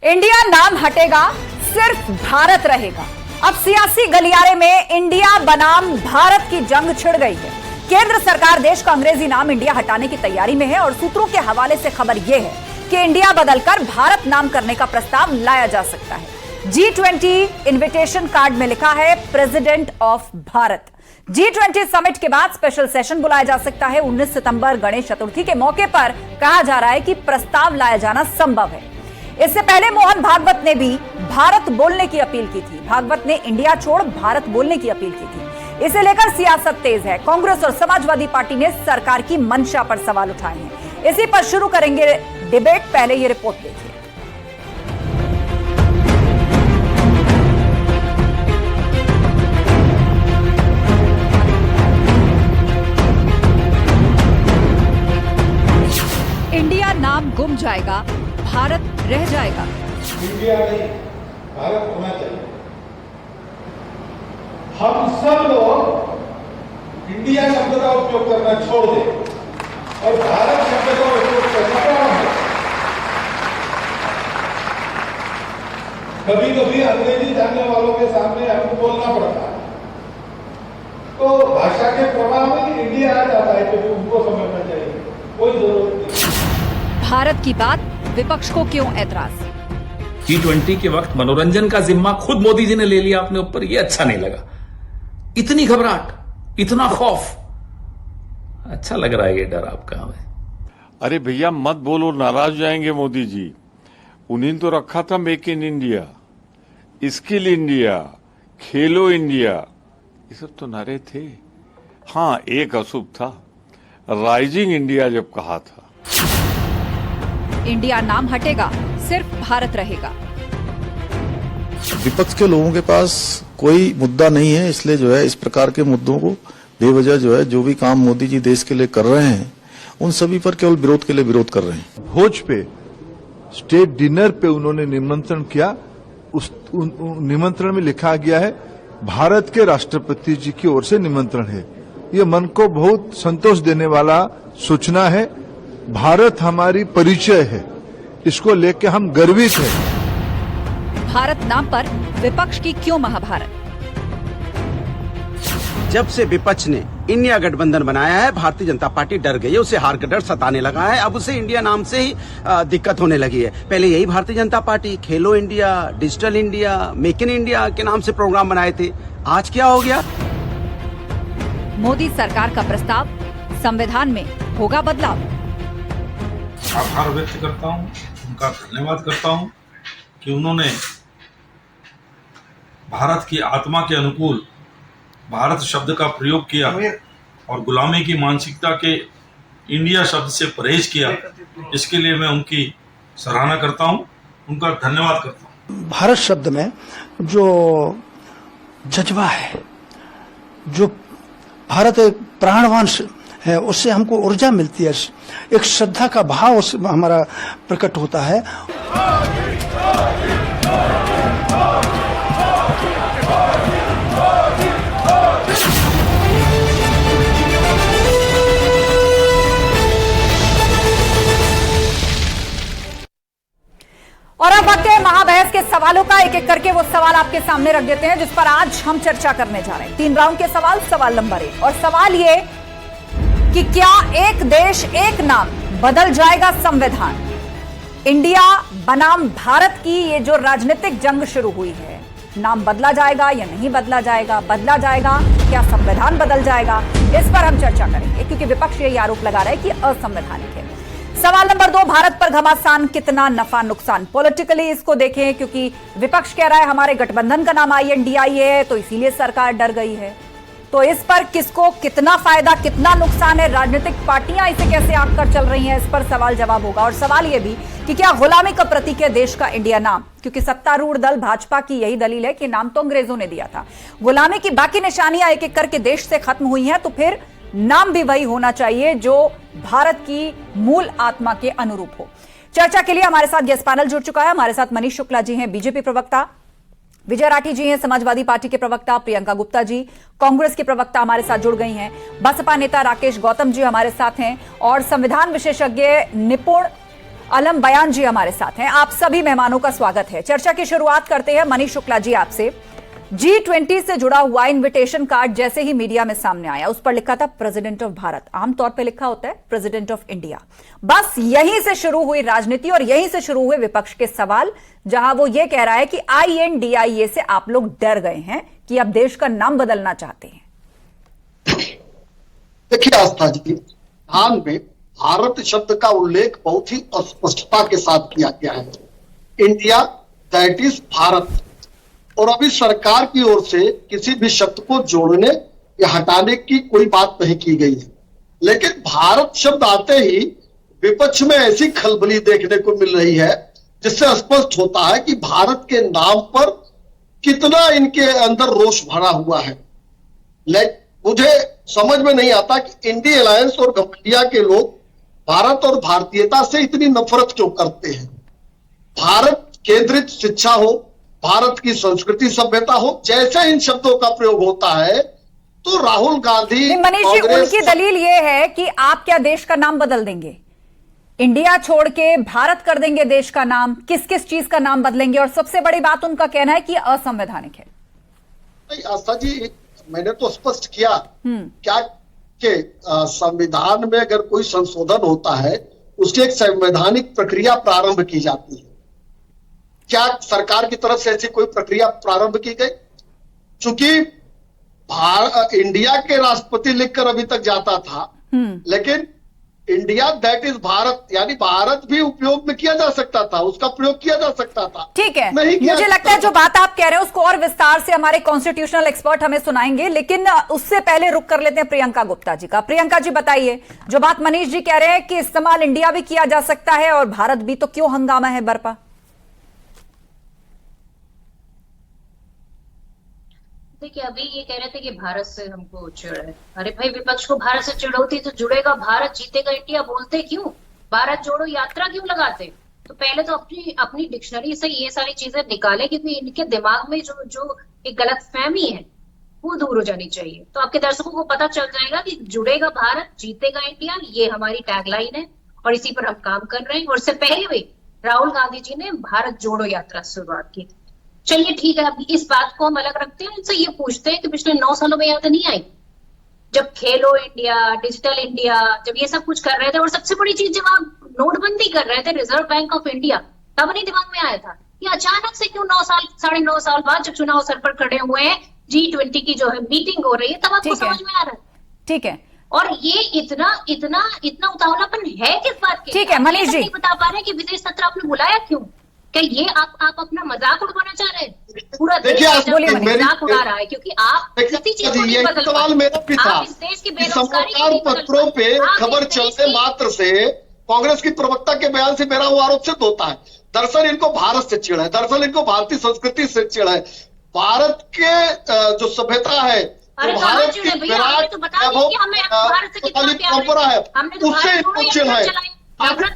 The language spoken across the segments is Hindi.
इंडिया नाम हटेगा, सिर्फ भारत रहेगा। अब सियासी गलियारे में इंडिया बनाम भारत की जंग छिड़ गई है। केंद्र सरकार देश का अंग्रेजी नाम इंडिया हटाने की तैयारी में है और सूत्रों के हवाले से खबर यह है कि इंडिया बदलकर भारत नाम करने का प्रस्ताव लाया जा सकता है। G20 इन्विटेशन कार्ड में लिखा है president of Bharat. G20 summit के बाद स्पेशल सेशन बुलाया जा सकता है। 19 सितंबर गणेश चतुर्थी के मौके पर कहा जा रहा है कि प्रस्ताव लाया जाना संभव है। इससे पहले मोहन भागवत ने भी भारत बोलने की अपील की थी। भागवत ने इंडिया छोड़ भारत बोलने की अपील की थी। इसे लेकर सियासत तेज है। कांग्रेस और समाजवादी पार्टी ने सरकार की मंशा पर सवाल उठाए हैं। इसी पर शुरू करेंगे डिबेट। पहले ये रिपोर्ट देखिए। इंडिया नाम गुम जाएगा, भारत रह जाएगा। इंडिया नहीं, भारत होना चाहिए। हम सब लोग इंडिया शब्द का उपयोग करना छोड़ दें और भारत शब्द का उपयोग करना प्रारंभ करें। कभी कभी अंग्रेजी जानने वालों के सामने हमको बोलना पड़ता है, तो भाषा के प्रभाव में इंडिया आ जाता है, क्योंकि उनको समझना चाहिए, कोई जरूरत नहीं। भारत की बात विपक्ष को क्यों ऐतराज? G20 के वक्त मनोरंजन का जिम्मा खुद मोदी जी ने ले लिया अपने ऊपर, ये अच्छा नहीं लगा। इतनी घबराहट, इतना खौफ, अच्छा लग रहा है ये डर आपका हमें। अरे भैया मत बोलो, नाराज हो जाएंगे मोदी जी। उन्हें तो रखा था make in India, skill India, Khelo India, ये सब तो नारे थे। हाँ, एक अशुभ था, राइजिंग इंडिया जब कहा था। इंडिया नाम हटेगा, सिर्फ भारत रहेगा। विपक्ष के लोगों के पास कोई मुद्दा नहीं है, इसलिए जो है इस प्रकार के मुद्दों को बेवजह जो है जो भी काम मोदी जी देश के लिए कर रहे हैं उन सभी पर केवल विरोध के लिए विरोध कर रहे हैं। भोज पे स्टेट डिनर पे उन्होंने निमंत्रण किया। उस निमंत्रण में लिखा गया है भारत के राष्ट्रपति जी की ओर से निमंत्रण है। ये मन को बहुत संतोष देने वाला सूचना है। भारत हमारी परिचय है, इसको लेकर हम गर्वित हैं। भारत नाम पर विपक्ष की क्यों महाभारत? जब से विपक्ष ने इंडिया गठबंधन बनाया है, भारतीय जनता पार्टी डर गई है, उसे हार का डर सताने लगा है। अब उसे इंडिया नाम से ही दिक्कत होने लगी है। पहले यही Bharatiya Janata party Khelo India, digital India, make in India के नाम से प्रोग्राम बनाए थे। आज क्या हो गया? मोदी सरकार का प्रस्ताव, संविधान में होगा बदलाव। आभार व्यक्त करता हूं, उनका धन्यवाद करता हूं कि उन्होंने भारत की आत्मा के अनुकूल भारत शब्द का प्रयोग किया और गुलामी की मानसिकता के इंडिया शब्द से परहेज किया। इसके लिए मैं उनकी सराहना करता हूं, उनका धन्यवाद करता हूं। भारत शब्द में जो जज्बा है, जो भारत एक प्राणवान है, उससे हमको ऊर्जा मिलती है, एक श्रद्धा का भाव उसमें हमारा प्रकट होता है। और अब वक्त है महाबहस के सवालों का। एक एक करके वो सवाल आपके सामने रख देते हैं जिस पर आज हम चर्चा करने जा रहे हैं। 3 राउंड के सवाल। सवाल नंबर 1 और सवाल ये कि क्या एक देश एक नाम बदल जाएगा संविधान? इंडिया बनाम भारत की ये जो राजनीतिक जंग शुरू हुई है, नाम बदला जाएगा या नहीं बदला जाएगा? बदला जाएगा, क्या संविधान बदल जाएगा? इस पर हम चर्चा करेंगे क्योंकि विपक्ष यही आरोप लगा रहा है कि असंवैधानिक है। सवाल नंबर 2, भारत पर घमासान, कितना नफा नुकसान? पॉलिटिकली इसको देखें, क्योंकि विपक्ष कह रहा है हमारे गठबंधन का नाम INDIA है तो इसीलिए सरकार डर गई है। तो इस पर किसको कितना फायदा, कितना नुकसान है? राजनीतिक पार्टियां इसे कैसे आंक कर चल रही हैं? इस पर सवाल जवाब होगा। और सवाल यह भी कि क्या गुलामी का प्रतीक है देश का इंडिया नाम? क्योंकि सत्तारूढ़ दल भाजपा की यही दलील है कि नाम तो अंग्रेजों ने दिया था। गुलामी की बाकी निशानियां एक एक करके देश से खत्म हुई हैं, तो फिर नाम भी वही होना चाहिए जो भारत की मूल आत्मा के अनुरूप हो। चर्चा के लिए हमारे साथ गेस्ट पैनल जुड़ चुका है। हमारे साथ मनीष शुक्ला जी हैं, बीजेपी प्रवक्ता, विजय राठी जी हैं, समाजवादी पार्टी के प्रवक्ता, प्रियंका गुप्ता जी कांग्रेस के प्रवक्ता हमारे साथ जुड़ गई हैं, बसपा नेता राकेश गौतम जी हमारे साथ हैं और संविधान विशेषज्ञ निपुण अलम बयान जी हमारे साथ हैं। आप सभी मेहमानों का स्वागत है। चर्चा की शुरुआत करते हैं मनीष शुक्ला जी आपसे। G20 से जुड़ा हुआ इनविटेशन कार्ड जैसे ही मीडिया में सामने आया, उस पर लिखा था प्रेसिडेंट ऑफ भारत। आमतौर पे लिखा होता है प्रेसिडेंट ऑफ इंडिया। बस यहीं से शुरू हुई राजनीति और यहीं से शुरू हुए विपक्ष के सवाल, जहां वो ये कह रहा है कि INDIA से आप लोग डर गए हैं कि अब देश का नाम बदलना चाहते हैं। देखिए आस्था जी, संविधान में भारत शब्द का उल्लेख बहुत ही स्पष्टता के साथ किया गया है। India that is Bharat. और अभी सरकार की ओर से किसी भी शब्द को जोड़ने या हटाने की कोई बात नहीं की गई है। लेकिन भारत शब्द आते ही विपक्ष में ऐसी खलबली देखने को मिल रही है जिससे स्पष्ट होता है कि भारत के नाम पर कितना इनके अंदर रोष भरा हुआ है। लेकिन मुझे समझ में नहीं आता कि इंडिया अलायंस और घमंडिया के लोग भारत और भारतीयता से इतनी नफरत क्यों करते हैं। भारत केंद्रित शिक्षा हो, भारत की संस्कृति सभ्यता हो, जैसे इन शब्दों का प्रयोग होता है तो राहुल गांधी मनीष जी, उनकी दलील यह है कि आप क्या देश का नाम बदल देंगे, इंडिया छोड़ के भारत कर देंगे देश का नाम, किस किस चीज का नाम बदलेंगे, और सबसे बड़ी बात उनका कहना है कि असंवैधानिक है। आस्था जी, मैंने तो स्पष्ट किया क्या कि संविधान में अगर कोई संशोधन होता है उसकी एक संवैधानिक प्रक्रिया प्रारंभ की जाती है। क्या सरकार की तरफ से ऐसी कोई प्रक्रिया प्रारंभ की गई? चूंकि इंडिया के राष्ट्रपति लिखकर अभी तक जाता था, लेकिन इंडिया दैट इज भारत यानी भारत भी उपयोग में किया जा सकता था, उसका प्रयोग किया जा सकता था। ठीक है, मुझे लगता है जो बात आप कह रहे हैं उसको और विस्तार से हमारे कॉन्स्टिट्यूशनल एक्सपर्ट हमें सुनाएंगे, लेकिन उससे पहले रुक कर लेते हैं प्रियंका गुप्ता जी का। प्रियंका जी बताइए, जो बात मनीष जी कह रहे हैं कि इस्तेमाल इंडिया भी किया जा सकता है और भारत भी, तो क्यों हंगामा है बरपा? देखिए, अभी ये कह रहे थे कि भारत से हमको चिढ़ है। अरे भाई, विपक्ष को भारत से चिढ़ होती तो जुड़ेगा भारत जीतेगा इंडिया बोलते क्यों? भारत जोड़ो यात्रा क्यों लगाते? तो पहले तो अपनी डिक्शनरी से ये सारी चीजें निकाले, क्योंकि इनके दिमाग में जो एक गलतफहमी है वो दूर हो जानी चाहिए। तो आपके दर्शकों को पता चल जाएगा कि जुड़ेगा भारत जीतेगा इंडिया, ये हमारी टैगलाइन है और इसी पर हम काम कर रहे हैं। और इससे पहले भी राहुल गांधी जी ने भारत जोड़ो यात्रा शुरुआत की। चलिए ठीक है, अब इस बात को हम अलग रखते हैं। इनसे ये पूछते हैं कि पिछले 9 सालों में याद नहीं आई जब खेलो इंडिया, डिजिटल इंडिया, जब ये सब कुछ कर रहे थे, और सबसे बड़ी चीज जब आप नोटबंदी कर रहे थे, रिजर्व बैंक ऑफ इंडिया, तब नहीं दिमाग में आया था कि अचानक से क्यों 9 साल बाद जब चुनाव सर पर खड़े हुए हैं, G20 की जो है मीटिंग हो रही है, तब आपको समझ में आ रहा है। ठीक है, और ये इतना उतावलापन है किस बात के? ठीक है मनीष जी, नहीं बता पा रहे कि विदेश सत्र आपने बुलाया क्यों? क्या ये आप अपना मजाक उड़वाना चाह रहे हैं? पूरा मजाक उड़ा रहा है, क्योंकि आप किसी चीज को नहीं बदल सवाल मेरा भी था। इस देश की बेरोजगारी समाचार पत्रों पे खबर चलने मात्र से कांग्रेस की प्रवक्ता के बयान से मेरा वो आरोप सिद्ध होता है। दरअसल इनको भारत से चिढ़ है, दरअसल इनको भारतीय संस्कृति से चिढ़ है। भारत के जो सभ्यता है, भारत की विराट परंपरा है, उससे इनको चिढ़ है। भारत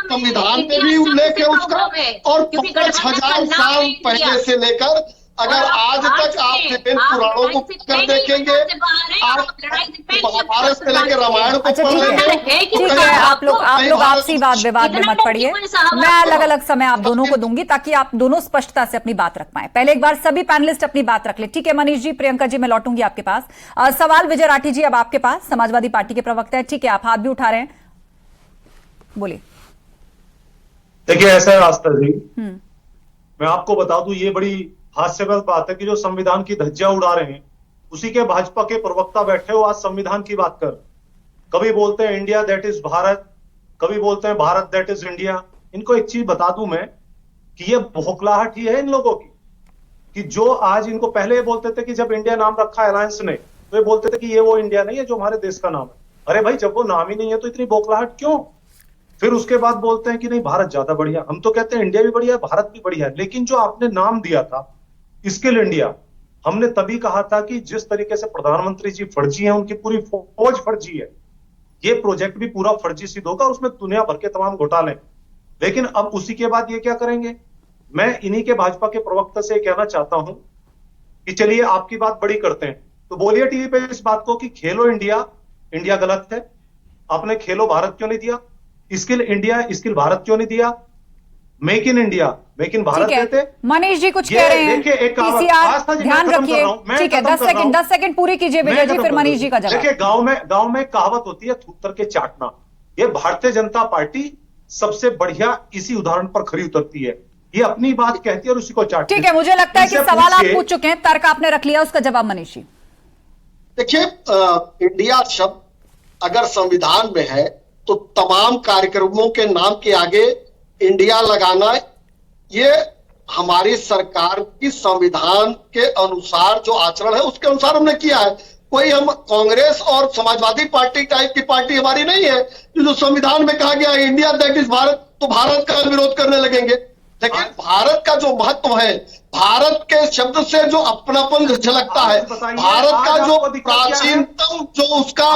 संविधान में भी उल्लेख है उसका, और 5000 साल पहले से लेकर अगर आज तक आप विभिन्न पुराणों को कर देखेंगे, आप महाभारत से लेकर रामायण को पढ़ लेंगे। ठीक है, आप लोग आपसी वाद विवाद में मत पड़िए। मैं अलग अलग समय आप दोनों को दूंगी ताकि आप दोनों स्पष्टता से अपनी बात रख पाए। पहले एक बार सभी पैनलिस्ट अपनी बात रख ले। ठीक है मनीष जी, प्रियंका जी, मैं लौटूंगी आपके पास। सवाल विजय राठी जी अब आपके पास, समाजवादी पार्टी के प्रवक्ता है। ठीक है, आप हाथ भी उठा रहे हैं, बोलिए। देखिए ऐसा है आस्था जी, मैं आपको बता दूं, ये बड़ी हास्यास्पद बात है कि जो संविधान की धज्जियां उड़ा रहे हैं उसी के भाजपा के प्रवक्ता बैठे हो आज संविधान की बात कर। कभी बोलते हैं इंडिया दैट इज भारत, कभी बोलते हैं भारत दैट इज इंडिया। इनको एक चीज बता दूं मैं कि ये बौखलाहट ही है इन लोगों की, कि जो आज इनको पहले ये बोलते थे कि जब इंडिया नाम रखा अलायंस ने तो ये बोलते थे कि ये वो इंडिया नहीं है जो हमारे देश का नाम है। अरे भाई, जब वो नाम ही नहीं है तो इतनी बौखलाहट क्यों? फिर उसके बाद बोलते हैं कि नहीं भारत ज्यादा बढ़िया। हम तो कहते हैं इंडिया भी बढ़िया है, भारत भी बढ़िया है, लेकिन जो आपने नाम दिया था स्किल इंडिया, हमने तभी कहा था कि जिस तरीके से प्रधानमंत्री जी फर्जी हैं, उनकी पूरी फौज फर्जी है, ये प्रोजेक्ट भी पूरा फर्जी सिद्ध होगा, उसमें दुनिया भर के तमाम घोटाले। लेकिन अब उसी के बाद ये क्या करेंगे? मैं इन्हीं के भाजपा के प्रवक्ता से कहना चाहता हूं कि चलिए आपकी बात बड़ी करते हैं तो बोलिए टीवी पे इस बात को कि खेलो इंडिया, इंडिया गलत है, आपने खेलो भारत क्यों नहीं दिया? स्किल इंडिया, स्किल भारत क्यों नहीं दिया? Make in India, make in Bharat ठीक देते। है, मनीष जी कुछ कह रहे हैं, देखिए, एक कहावत- पीसीआर आज था जी, मैं ध्यान खत्म रखिए। कर रहा हूं, मैं ठीक है, खत्म कर रहा हूं। 10 सेकंड पूरी कीजिए विजय जी, फिर मनीष जी का जवाब। देखिए, गांव में कहावत होती है थूतर के चाटना। ये भारतीय जनता पार्टी सबसे बढ़िया इसी उदाहरण पर खरी उतरती है। ये अपनी बात कहती है और उसी को चाटती है। ठीक है, मुझे लगता है कि इनसे सवाल आप पूछिए- पूछ चुके हैं, तर्क आपने रख लिया, उसका जवाब मनीष जी। देखिए, इंडिया शब्द अगर संविधान में है तो तमाम कार्यक्रमों के नाम के आगे इंडिया लगाना, ये हमारी सरकार की संविधान के अनुसार जो आचरण है उसके अनुसार हमने किया है। कोई हम कांग्रेस और समाजवादी पार्टी टाइप की पार्टी हमारी नहीं है जो संविधान में कहा गया है इंडिया दैट इज भारत, तो भारत का विरोध करने लगेंगे। लेकिन भारत का जो महत्व है, भारत के शब्द से जो अपनापन झलकता है, भारत का जो प्राचीनतम जो उसका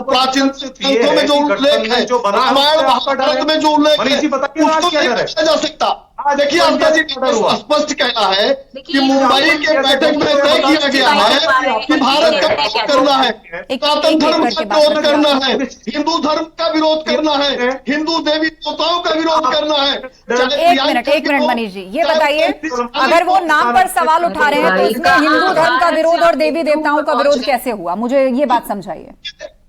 प्राचीनतम ग्रंथों में जो उल्लेख है, रामायण महाभारत में जो उल्लेख है, उसको नहीं किया जा सकता। देखिए, आस्था जी स्पष्ट कहना है कि मुंबई के बैठक में तय किया गया है कि भारत का विरोध करना है, सनातन धर्म का विरोध करना है, हिंदू धर्म का विरोध करना है, हिंदू देवी देवताओं का विरोध करना है। एक मिनट मनीष जी, ये बताइए, अगर वो नाम पर सवाल उठा रहे हैं तो इसमें हिंदू धर्म का विरोध और देवी देवताओं का विरोध कैसे हुआ? मुझे ये बात समझाइए।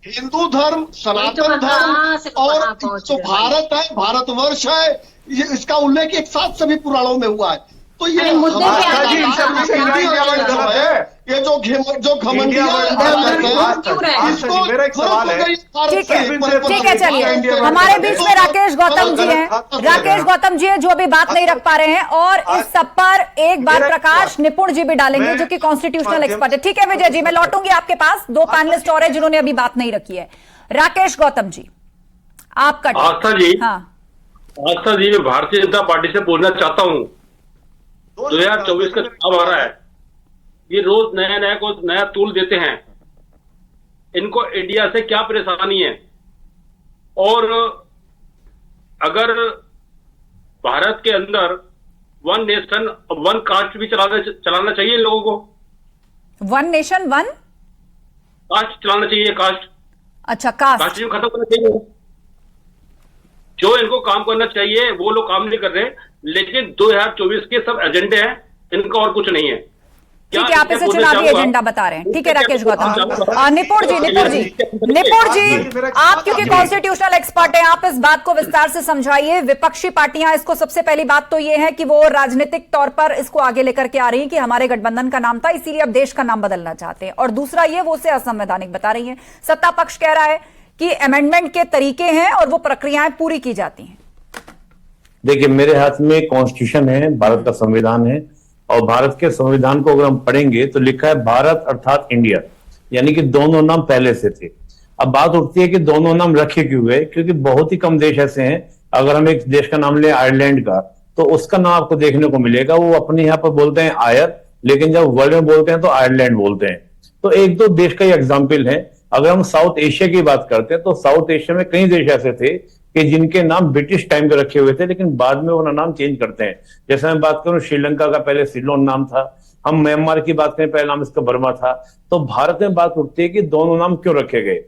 हिंदू धर्म, सनातन धर्म और जो भारत है, भारतवर्ष है, ये इसका उल्लेख एक साथ सभी पुराणों में हुआ है। तो ये ये जो घमंडिया ठीक है, चलिए, हमारे बीच में राकेश गौतम जी हैं। राकेश गौतम जी हैं जो अभी बात नहीं रख पा रहे हैं, और इस सब पर एक बार प्रकाश निपुण जी भी डालेंगे जो कि कॉन्स्टिट्यूशनल एक्सपर्ट है। ठीक है विजय जी, मैं लौटूंगी आपके पास। दो पैनलिस्ट और है जिन्होंने अभी बात नहीं रखी है। राकेश गौतम जी, आपका आस्था जी, हाँ आस्था जी, मैं भारतीय जनता पार्टी से पूछना चाहता हूँ, 2024 का चुनाव आ रहा है, ये रोज नया टूल देते हैं, इनको इंडिया से क्या परेशानी है? और अगर भारत के अंदर वन नेशन वन कास्ट भी चलाना चाहिए इन लोगों को? वन नेशन वन कास्ट चलाना चाहिए, कास्ट। अच्छा, कास्ट खत्म करना चाहिए। जो इनको काम करना चाहिए वो लोग काम नहीं कर रहे, लेकिन 2024 के सब एजेंडे हैं, इनका और कुछ नहीं है। ठीक है, आप इसे चुनावी एजेंडा बता रहे हैं। ठीक है राकेश गौतम जी। निपुण जी, आप क्योंकि कॉन्स्टिट्यूशनल एक्सपर्ट हैं, आप इस बात को विस्तार से समझाइए। विपक्षी पार्टियां इसको, सबसे पहली बात तो ये है कि वो राजनीतिक तौर पर इसको आगे लेकर के आ रही है कि हमारे गठबंधन का नाम था इसीलिए अब देश का नाम बदलना चाहते हैं, और दूसरा ये वो उसे असंवैधानिक बता रही है। सत्ता पक्ष कह रहा है कि अमेंडमेंट के तरीके हैं और वो प्रक्रियाएं पूरी की जाती हैं। देखिए, मेरे हाथ में कॉन्स्टिट्यूशन है, भारत का संविधान है, और भारत के संविधान को अगर हम पढ़ेंगे तो लिखा है भारत अर्थात इंडिया, यानी कि दोनों नाम पहले से थे। अब बात उठती है कि दोनों नाम रखे क्यों गए, क्योंकि बहुत ही कम देश ऐसे हैं, अगर हम एक देश का नाम लें आयरलैंड का, तो उसका नाम आपको देखने को मिलेगा, वो अपने यहाँ पर बोलते हैं आयर, लेकिन जब वर्ल्ड में बोलते हैं तो आयरलैंड बोलते हैं। तो एक दो देश का ही एग्जाम्पल है। अगर हम साउथ एशिया की बात करते हैं तो साउथ एशिया में कई देश ऐसे थे कि जिनके नाम ब्रिटिश टाइम पे रखे हुए थे, लेकिन बाद में वो नाम चेंज करते हैं। जैसे मैं बात करूं, श्रीलंका का पहले सिलोन नाम था, हम म्यांमार की बात करें, पहले नाम इसका बर्मा था। तो भारत में बात उठती है कि दोनों नाम क्यों रखे गए।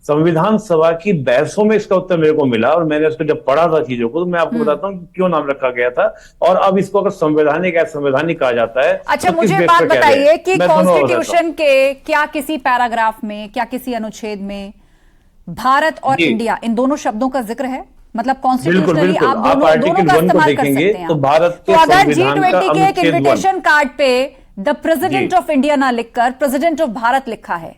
संविधान सभा की बहसों में इसका उत्तर मेरे को मिला, और मैंने उसको जब पढ़ा था चीजों को, तो मैं आपको बताता हूँ क्यों नाम रखा गया था, और अब इसको अगर संवैधानिक असंवैधानिक कहा जाता है। अच्छा, मुझे बात बताइए कि कॉन्स्टिट्यूशन के क्या किसी पैराग्राफ में, क्या किसी अनुच्छेद में भारत और इंडिया इन दोनों शब्दों का जिक्र है? मतलब कॉन्स्टिट्यूशनली आप दोनों का इस्तेमाल कर सकते हैं। तो भारत के अगर G20 के एक इन्विटेशन कार्ड पे द प्रेसिडेंट ऑफ इंडिया ना लिखकर प्रेसिडेंट ऑफ भारत लिखा है,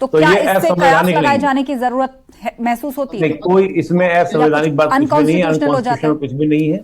तो क्या इससे कयास लगाए जाने की जरूरत महसूस होती है? कोई इसमें असंवैधानिक बात कुछ भी नहीं है, अनकॉन्स्टिट्यूशनल कुछ भी नहीं है,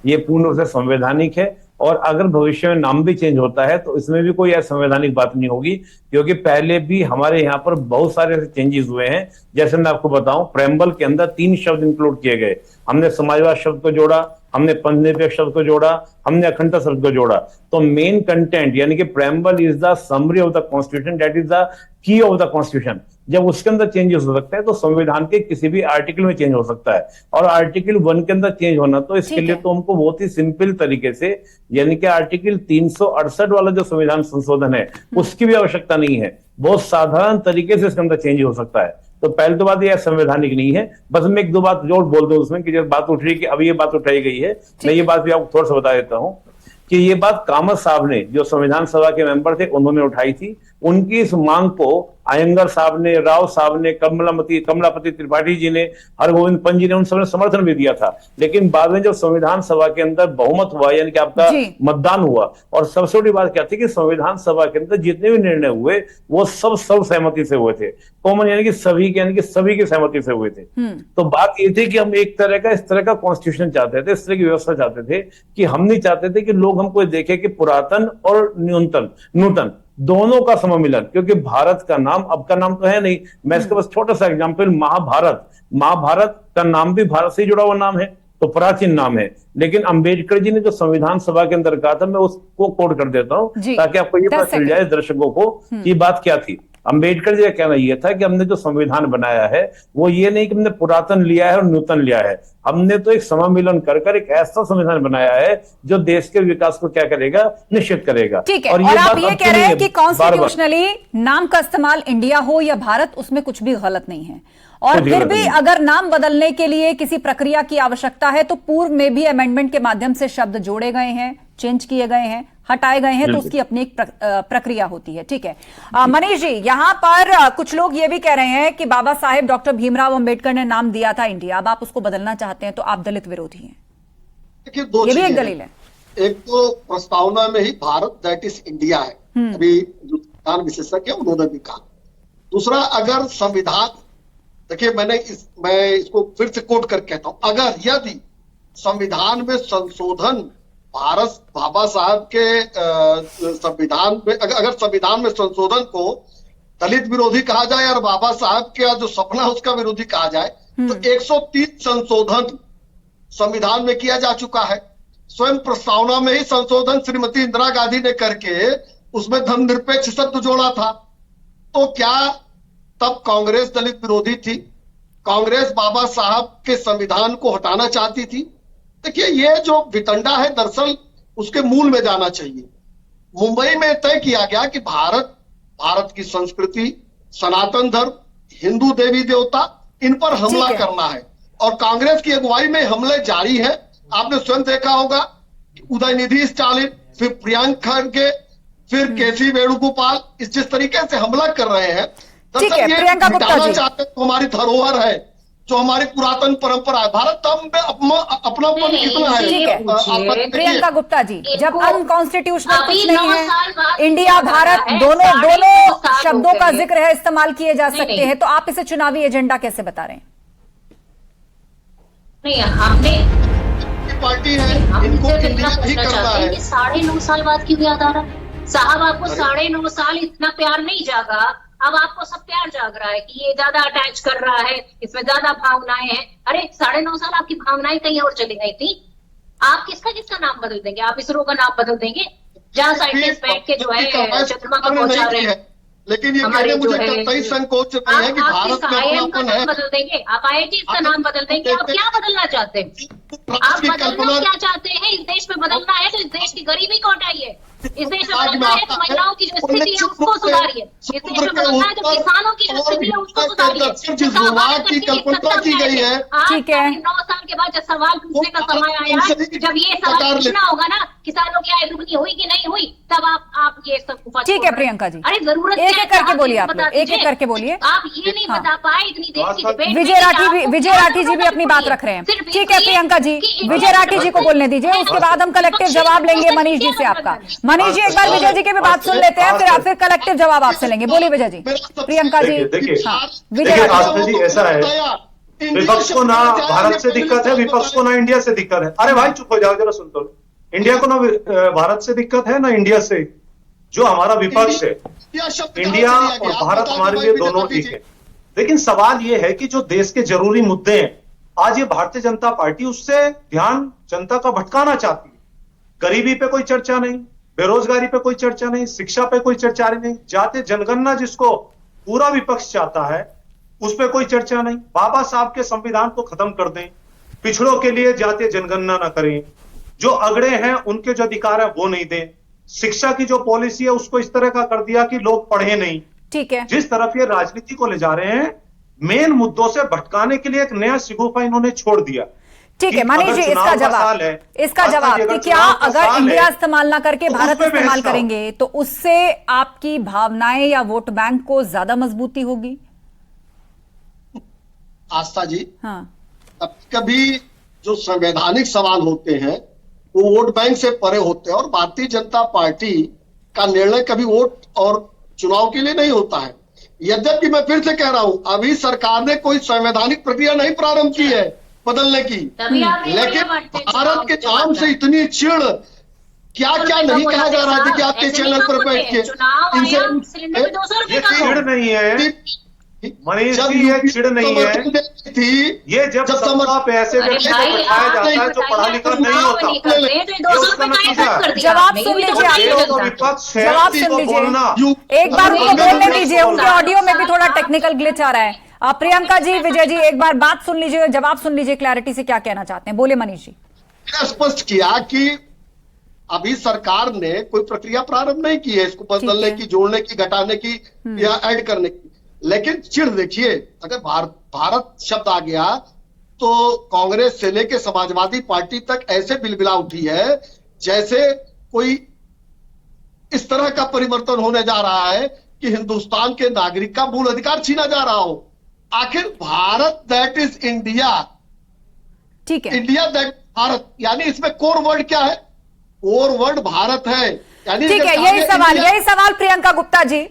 ये पूर्ण रूप से संवैधानिक है। और अगर भविष्य में नाम भी चेंज होता है तो इसमें भी कोई असंवैधानिक बात नहीं होगी, क्योंकि पहले भी हमारे यहाँ पर बहुत सारे ऐसे चेंजेस हुए हैं। जैसे मैं आपको बताऊं, प्रेम्बल के अंदर 3 शब्द इंक्लूड किए गए। हमने समाजवाद शब्द को जोड़ा, हमने पंचनिरपेक्ष शब्द को जोड़ा, हमने अखंडता शब्द को जोड़ा। तो मेन कंटेंट यानी कि preamble is the summary of the constitution, that is the key of the constitution. जब उसके अंदर चेंजेस हो सकता है तो संविधान के किसी भी आर्टिकल में चेंज हो सकता है, और आर्टिकल 1 के अंदर चेंज होना, तो इसके लिए तो हमको बहुत ही सिंपल तरीके से, यानी कि आर्टिकल 368 वाला जो संविधान संशोधन है उसकी भी आवश्यकता नहीं है, बहुत साधारण तरीके से इसके अंदर चेंज हो सकता है। तो पहले तो बात यह संवैधानिक नहीं है। बस मैं एक दो बात जोड़ बोल दूं उसमें कि जब बात उठ रही है कि अभी ये बात उठाई गई है, मैं ये बात भी आपको थोड़ा सा बता देता हूं कि ये बात कामत साहब ने, जो संविधान सभा के मेंबर थे, उन्होंने उठाई थी। उनकी इस मांग को अयंगर साहब ने, राव साहब ने, कमलापति त्रिपाठी जी ने, हरगोविंद पंत जी ने, उन सबने समर्थन भी दिया था। लेकिन बाद में जब संविधान सभा के अंदर बहुमत हुआ, यानी कि आपका मतदान हुआ, और सबसे बड़ी बात क्या थी कि संविधान सभा के अंदर जितने भी निर्णय हुए वो सब सर्वसहमति से हुए थे, कॉमन, यानी कि सभी की सहमति से हुए थे। तो बात ये थी कि हम एक तरह का, इस तरह का कॉन्स्टिट्यूशन चाहते थे, इस तरह की व्यवस्था चाहते थे कि हम नहीं चाहते थे कि लोग हमको देखे कि पुरातन और नूतन दोनों का सम्मिलन, क्योंकि भारत का नाम अब का नाम तो है नहीं। मैं इसका बस छोटा सा एग्जांपल, महाभारत का नाम भी भारत से जुड़ा हुआ नाम है, तो प्राचीन नाम है। लेकिन अंबेडकर जी ने जो संविधान सभा के अंदर कहा था, मैं उसको कोट कर देता हूं ताकि आपको ये पता चल जाए दर्शकों को कि बात क्या थी। अंबेडकर जी का कहना यह था कि हमने जो संविधान बनाया है वो ये नहीं कि हमने पुरातन लिया है और नूतन लिया है, हमने तो एक सम्मिलन कर एक ऐसा संविधान बनाया है जो देश के विकास को क्या करेगा, निश्चित करेगा। ठीक है, और आप ये कह रहे हैं कि कॉन्स्टिट्यूशनली नाम का इस्तेमाल इंडिया हो या भारत, उसमें कुछ भी गलत नहीं है। और फिर भी अगर नाम बदलने के लिए किसी प्रक्रिया की आवश्यकता है तो पूर्व में भी अमेंडमेंट के माध्यम से शब्द जोड़े गए हैं, चेंज किए गए हैं, हटाए गए हैं, तो उसकी अपनी एक प्रक्रिया होती है। ठीक है मनीष जी, यहां पर कुछ लोग ये भी कह रहे हैं कि बाबा साहेब डॉक्टर भीमराव अंबेडकर ने नाम दिया था इंडिया, अब आप उसको बदलना चाहते हैं तो आप दलित विरोधी हैं। देखिए, दो ये भी चीजें एक दलील है। एक तो प्रस्तावना में ही भारत दैट इज इंडिया है, अभी जो संविधान विशेषज्ञ उन्होंने भी कहा। दूसरा, अगर संविधान, देखिए मैं इसको फिर से कोट कर कहता हूं, अगर यदि संविधान में संशोधन भारत बाबा साहब के संविधान में, अगर संविधान में संशोधन को दलित विरोधी कहा जाए और बाबा साहब का जो सपना है उसका विरोधी कहा जाए, तो 103 संशोधन संविधान में किया जा चुका है। स्वयं प्रस्तावना में ही संशोधन श्रीमती इंदिरा गांधी ने करके उसमें धर्मनिरपेक्ष शब्द जोड़ा था। तो क्या तब कांग्रेस दलित विरोधी थी? कांग्रेस बाबा साहब के संविधान को हटाना चाहती थी? देखिए, ये जो वितंडा है दरअसल उसके मूल में जाना चाहिए। मुंबई में तय किया गया कि भारत की संस्कृति, सनातन धर्म, हिंदू देवी देवता, इन पर हमला करना है, और कांग्रेस की अगुवाई में हमले जारी है। आपने स्वयं देखा होगा, उदयनिधि स्टालिन, फिर प्रियंक खड़गे, फिर केसी वेणुगोपाल जिस तरीके से हमला कर रहे हैं, ठीक है, प्रियंका गुप्ता जी चाहते तो हमारी धरोहर है, जो हमारी पुरातन परंपरा है, भारत में अपनापन कितना है। प्रियंका गुप्ता जी, जब अनकॉन्स्टिट्यूशनल कुछ नहीं है, इंडिया भारत दोनों शब्दों का जिक्र है, इस्तेमाल किए जा सकते हैं, तो आप इसे चुनावी एजेंडा कैसे बता रहे हैं? नहीं, हमने पार्टी है, इनको नहीं करना है। 9.5 साल बाद क्यों याद आ रहा साहब? आपको 9.5 साल इतना प्यार नहीं जागा, अब आपको सब प्यार जाग रहा है कि ये ज्यादा अटैच कर रहा है, इसमें ज्यादा भावनाएं हैं। अरे 9.5 साल आपकी भावनाएं कहीं और चली गई थी। आप किसका नाम बदल देंगे? आप इसरो का नाम बदल देंगे, जहाँ साइंटिस्ट बैठ के जो है चंद्रमा पर पहुंचा रहे हैं। लेकिन ये कहने मुझे कई संकोच नहीं है कि भारत में अपनापन है। बदल देंगे आप, IIT का नाम बदल देंगे। आप क्या बदलना चाहते हैं? आप बदलना क्या चाहते हैं? इस देश में बदलना है तो इस देश की गरीबी को हटाइए, इस देश में बदलना है तो महिलाओं की जो स्थिति है उसको सुधारिए, इस देश में बदलना है तो किसानों की जो स्थिति है उसको सुधारिए। की कल्पना की गई है। ठीक है, 9 साल के बाद जब सवाल पूछने का समय आया, जब ये सवाल पूछना होगा ना, किसानों की आय दुगनी हुई कि नहीं हुई, तब आप ये सब। ठीक है प्रियंका जी, अरे जरूरत एक एक करके बोलिए, आप एक एक करके बोलिए। आप ये नहीं बता पाए इतनी देर की डिबेट। विजय राठी जी भी अपनी बात रख रहे हैं। ठीक है प्रियंका जी, विजय राठी जी को बोलने दीजिए, उसके बाद हम कलेक्टिव जवाब लेंगे मनीष जी से आपका। मनीष जी, एक बार विजय जी की भी बात सुन लेते हैं, फिर कलेक्टिव जवाब आपसे लेंगे। बोलिए विजय जी। प्रियंका जी, देखिए आस्था जी, ऐसा है, विपक्ष को ना भारत से दिक्कत है, विपक्ष को ना इंडिया से दिक्कत है। अरे भाई चुप हो जाओ, जरा सुन तो। इंडिया को ना भारत से दिक्कत है ना इंडिया से। जो हमारा विपक्ष है, इंडिया और भारत हमारे लिए दोनों एक है। लेकिन सवाल यह है कि जो देश के जरूरी मुद्दे हैं, आज ये भारतीय जनता पार्टी उससे ध्यान जनता का भटकाना चाहती है। गरीबी पे कोई चर्चा नहीं, बेरोजगारी पे कोई चर्चा नहीं, शिक्षा पे कोई चर्चा नहीं, जातीय जनगणना जिसको पूरा विपक्ष चाहता है उस पर कोई चर्चा नहीं। बाबा साहब के संविधान को खत्म कर दें, पिछड़ों के लिए जातीय जनगणना न करें, जो अगड़े हैं उनके जो अधिकार है वो नहीं दें, शिक्षा की जो पॉलिसी है उसको इस तरह का कर दिया कि लोग पढ़े नहीं। ठीक है, जिस तरफ ये राजनीति को ले जा रहे हैं, मेन मुद्दों से भटकाने के लिए एक नया शिगुफा इन्होंने छोड़ दिया। ठीक है मनीष जी, इसका जवाब कि क्या अगर इंडिया इस्तेमाल ना करके भारत इस्तेमाल करेंगे तो उससे आपकी भावनाएं या वोट बैंक को ज्यादा मजबूती होगी? आस्था जी, हाँ, कभी जो संवैधानिक सवाल होते हैं वो वोट बैंक से परे होते हैं, और भारतीय जनता पार्टी का निर्णय कभी वोट और चुनाव के लिए नहीं होता है। यद्यपि मैं फिर से कह रहा हूं, अभी सरकार ने कोई संवैधानिक प्रक्रिया नहीं प्रारंभ की है बदलने की, लेकिन भारत के नाम से इतनी चिड़, क्या क्या नहीं कहा जा रहा था कि आपके चैनल पर बैठ के ये चिड़ नहीं है मनीष जी, ये चिड़ नहीं है थी, ये जब सत्ता पे ऐसे व्यक्ति को बैठाया जाता है जो पढ़ा लिखा नहीं होता। जवाब सुन लीजिए आप लोग, विपक्ष जवाब सुन लीजिए, एक बार उनको बोलने दीजिए, उनके ऑडियो में भी थोड़ा टेक्निकल ग्लिच आ रहा है। प्रियंका जी, विजय जी, एक बार बात सुन लीजिए, जवाब सुन लीजिए क्लैरिटी से क्या कहना चाहते हैं। बोले मनीष जी। स्पष्ट किया कि अभी सरकार ने कोई प्रक्रिया प्रारंभ नहीं की है इसको बदलने की, जोड़ने की, घटाने की या ऐड करने की, लेकिन चिढ़ देखिए, अगर भारत शब्द आ गया तो कांग्रेस से लेकर समाजवादी पार्टी तक ऐसे बिलबिला उठी है जैसे कोई इस तरह का परिवर्तन होने जा रहा है कि हिंदुस्तान के नागरिक का मूल अधिकार छीना जा रहा हो। आखिर भारत दैट इज इंडिया, ठीक है, इंडिया दैट भारत, यानी इसमें कोर वर्ड क्या है? कोर वर्ड भारत है, यानी ठीक है। यही सवाल प्रियंका गुप्ता जी,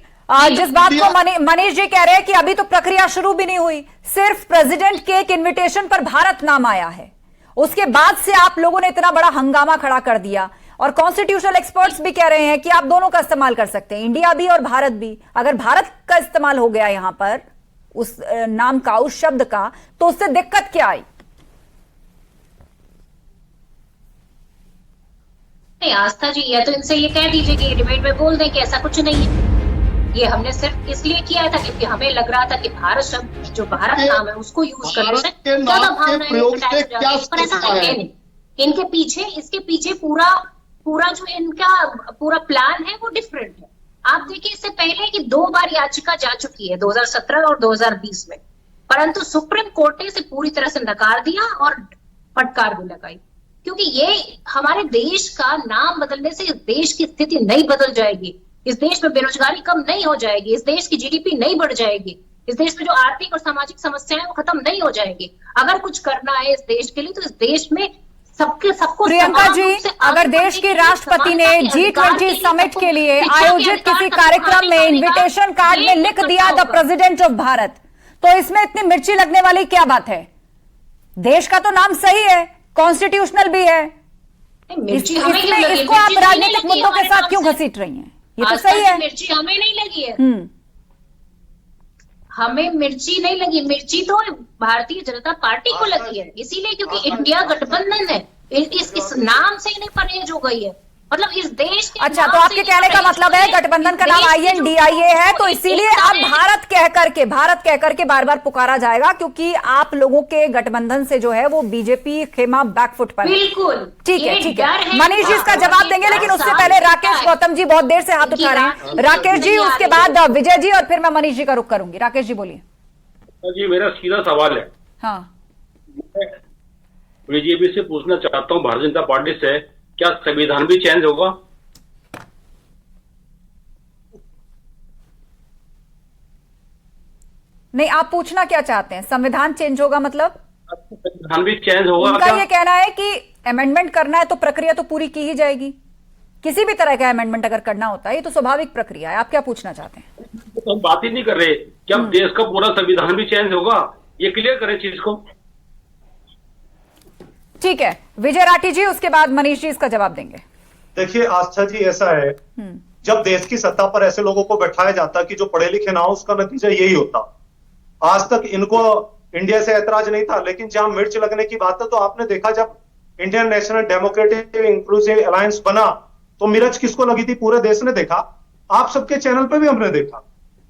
जिस बात को मनीष जी कह रहे हैं कि अभी तो प्रक्रिया शुरू भी नहीं हुई, सिर्फ प्रेसिडेंट के एक इनविटेशन पर भारत नाम आया है, उसके बाद से आप लोगों ने इतना बड़ा हंगामा खड़ा कर दिया, और कॉन्स्टिट्यूशनल एक्सपर्ट्स भी कह रहे हैं कि आप दोनों का इस्तेमाल कर सकते हैं, इंडिया भी और भारत भी। अगर भारत का इस्तेमाल हो गया यहां पर उस नाम का, उस शब्द का, तो उससे दिक्कत क्या आई? नहीं आस्था जी, या तो इनसे ये कह दीजिए कि डिबेट में बोल दें कि ऐसा कुछ नहीं है। ये हमने सिर्फ इसलिए किया था क्योंकि हमें लग रहा था कि भारत शब्द जो भारत नाम है उसको यूज करने से ज्यादा भावनाएं अटैच हो जाती है, पर ऐसा है नहीं। इनके पीछे, इसके पीछे पूरा जो इनका पूरा प्लान है वो डिफरेंट है। आप देखिए, इससे पहले कि 2 बार याचिका जा चुकी है 2017 और 2020 में, परंतु सुप्रीम कोर्ट ने इसे पूरी तरह से नकार दिया और फटकार भी लगाई, क्योंकि ये हमारे देश का नाम बदलने से इस देश की स्थिति नहीं बदल जाएगी, इस देश में बेरोजगारी कम नहीं हो जाएगी, इस देश की जीडीपी नहीं बढ़ जाएगी, इस देश में जो आर्थिक और सामाजिक समस्याएं वो खत्म नहीं हो जाएगी। अगर कुछ करना है इस देश के लिए तो इस देश में सबको। प्रियंका जी, अगर देश के राष्ट्रपति ने G20 समिट के लिए आयोजित किसी कार्यक्रम में इनविटेशन कार्ड में लिख दिया द प्रेसिडेंट ऑफ भारत, तो इसमें इतनी मिर्ची लगने वाली क्या बात है? देश का तो नाम सही है, कॉन्स्टिट्यूशनल भी है, इसको आप राजनीतिक मुद्दों के साथ क्यों घसीट रही हैं? ये तो सही है। मिर्ची हमें नहीं लगी है, हमें मिर्ची नहीं लगी, मिर्ची तो भारतीय जनता पार्टी को लगी है, इसीलिए क्योंकि इंडिया गठबंधन है, इस नाम से इन्हें परहेज हो गई है, मतलब इस देश के। अच्छा, तो आपके कहने का मतलब है गठबंधन का नाम INDIA है, तो इसीलिए अब भारत कह करके बार बार पुकारा जाएगा, क्योंकि आप लोगों के गठबंधन से जो है वो बीजेपी खेमा बैकफुट पर है। बिल्कुल, ठीक है, ठीक है। मनीष जी इसका जवाब देंगे, लेकिन उससे पहले राकेश गौतम जी बहुत देर से हाथ उठा रहे हैं। राकेश जी, उसके बाद विजय जी, और फिर मैं मनीष जी का रुख करूंगी। राकेश जी बोलिए। जी, मेरा सीधा सवाल है, हाँ, बीजेपी से पूछना चाहता हूँ, भारतीय जनता पार्टी से, क्या संविधान भी चेंज होगा? नहीं, आप पूछना क्या चाहते हैं? संविधान चेंज होगा मतलब? संविधान भी चेंज होगा? उनका ये कहना है कि अमेंडमेंट करना है तो प्रक्रिया तो पूरी की ही जाएगी, किसी भी तरह का अमेंडमेंट अगर करना होता है ये तो स्वाभाविक प्रक्रिया है। आप क्या पूछना चाहते हैं? तो हम बात ही नहीं कर रहे, क्या देश का पूरा संविधान भी चेंज होगा? ये क्लियर करें चीज को। ठीक है, विजय राठी जी, उसके बाद मनीष जी इसका जवाब देंगे। देखिए आस्था जी, ऐसा है, जब देश की सत्ता पर ऐसे लोगों को बैठाया जाता कि जो पढ़े लिखे ना हो, उसका नतीजा यही होता। आज तक इनको इंडिया से ऐतराज नहीं था, लेकिन जहां मिर्च लगने की बात है तो आपने देखा जब Indian national democratic inclusive alliance बना तो मिर्च किसको लगी थी? पूरे देश ने देखा, आप सबके चैनल पे भी हमने देखा,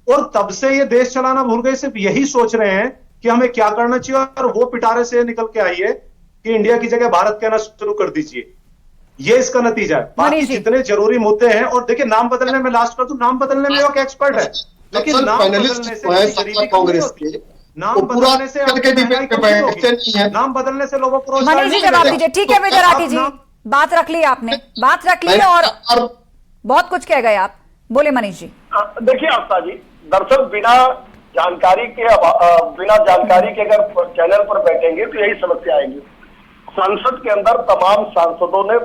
और तब से ये देश चलाना भूल गए, सिर्फ यही सोच रहे हैं कि हमें क्या करना चाहिए, और वो पिटारे से निकल के आई है कि इंडिया की जगह भारत कहना शुरू कर दीजिए। ये इसका नतीजा है। बाकी जितने जरूरी मुद्दे हैं, और देखिए नाम बदलने में, लास्ट कर दूं, नाम बदलने में वो एक्सपर्ट है, लेकिन नाम बदलने से कांग्रेस के नाम बदलने से करके डिबेट पे बैठते नहीं है। नाम बदलने से लोगों को रोजगार मनीष जी नहीं जवाब मिलेगा। दीजिए। ठीक है विजय राठी जी, बात रख ली आपने, बात रख ली और बहुत कुछ कह गए आप। बोले मनीष जी। देखिए आस्था जी, दरअसल बिना जानकारी के अगर चैनल पर बैठेंगे तो यही समस्या आएगी। संसद के अंदर तमाम सांसदों ने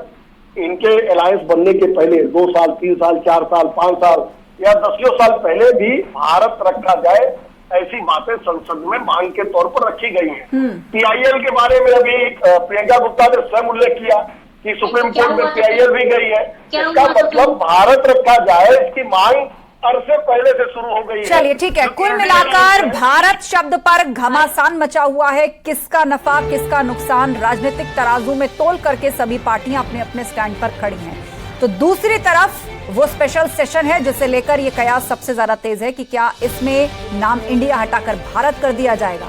इनके अलायंस बनने के पहले 2 साल, 3 साल, 4 साल, 5 साल या 10 साल पहले भी भारत रखा जाए, ऐसी बातें संसद में मांग के तौर पर रखी गई हैं। PIL के बारे में अभी प्रियंका गुप्ता ने स्वयं उल्लेख किया कि सुप्रीम कोर्ट में PIL भी गई है। इसका मतलब भारत रखा जाए, इसकी मांग अरसे पहले से शुरू हो गई है। चलिए ठीक है, कुल मिलाकर भारत शब्द पर घमासान मचा हुआ है। किसका नफा किसका नुकसान राजनीतिक तराजू में तोल करके सभी पार्टियां अपने अपने स्टैंड पर खड़ी हैं। तो दूसरी तरफ वो स्पेशल सेशन है जिसे लेकर ये कयास सबसे ज्यादा तेज है कि क्या इसमें नाम इंडिया हटाकर भारत कर दिया जाएगा।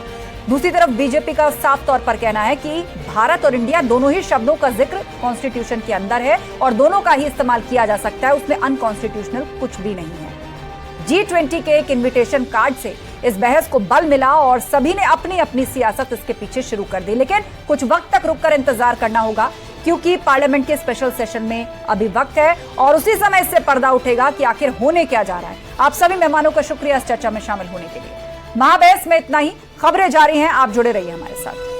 दूसरी तरफ बीजेपी का साफ तौर पर कहना है कि भारत और इंडिया दोनों ही शब्दों का जिक्र कॉन्स्टिट्यूशन के अंदर है और दोनों का ही इस्तेमाल किया जा सकता है, उसमें अनकॉन्स्टिट्यूशनल कुछ भी नहीं है। G20 के एक इन्विटेशन कार्ड से इस बहस को बल मिला और सभी ने अपनी अपनी सियासत इसके पीछे शुरू कर दी। लेकिन कुछ वक्त तक रुककर इंतजार करना होगा क्योंकि पार्लियामेंट के स्पेशल सेशन में अभी वक्त है और उसी समय इससे पर्दा उठेगा कि आखिर होने क्या जा रहा है। आप सभी मेहमानों का शुक्रिया इस चर्चा में शामिल होने के लिए। महाबहस में इतना ही, खबरें जारी हैं, आप जुड़े रहिए हमारे साथ।